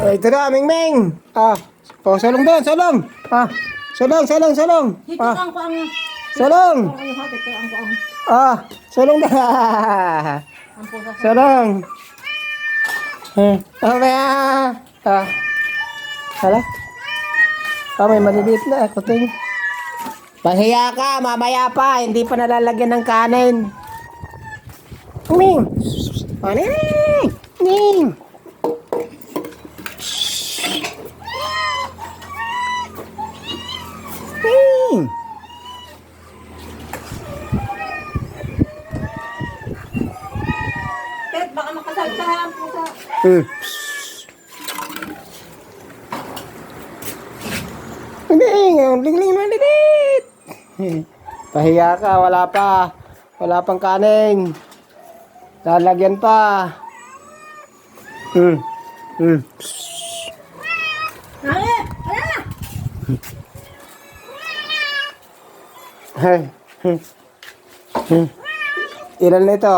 Ito na, Mingming. Oh, salong doon, salong. Salong. Dito ang ko ang... Salong. Dito ang ko ang... Salong na. Ang pusa sa... Salong. Mamaya. Hala. May maliliit na kuting. Pahiya ka, mamaya pa. Hindi pa nalalagyan ng kanin. Ming. Ning. Ted, baka makasalta ang pusa. Ling malilit. Pahiya ka, wala pa. Wala pang kanin. Lalagyan pa. Ilan na ito?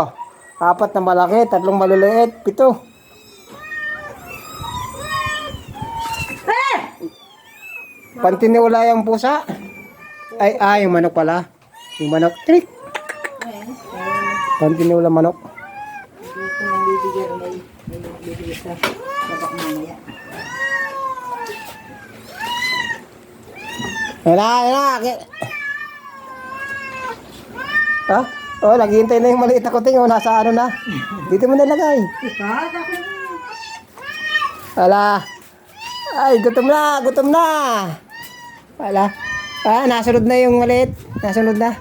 4 na malaki, 3 maliliit, 7. Pantiniwala yung pusa. Yung manok pala. Yung manok, trik. Pantiniwala manok. Dito nang bibigyan may bibigyan sa babak mamaya. Yan na. Naghihintay na yung maliit na kuting. Nasa ano na. Dito mo nalagay. Wala. Ay, gutom na. Wala. Nasunod na yung maliit. Nasunod na.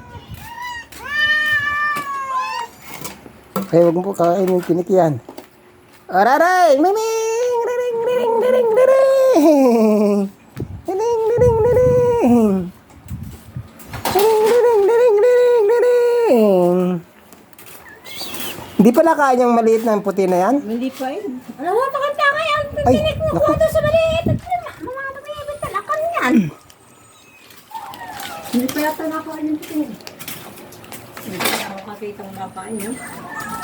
Kaya wag mo po kakain yung tinik yan. Araray! Miming! Riring! Hindi pala kaya yung maliit na puti na yan? Hindi pa yun. Alam mo, pakanta kayo. Ang tinik mo ko doon sa maliit. Mga namayabang talakan yan. Hindi pa yata nakain yung tinik. Hindi pa ako kakitang nakain yun.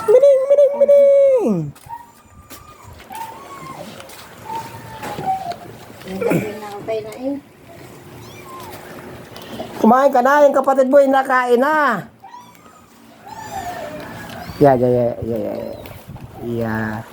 Mining! Hindi na ako tayo na yun. Kumain ka na, yung kapatid mo yung nakain na. Yeah.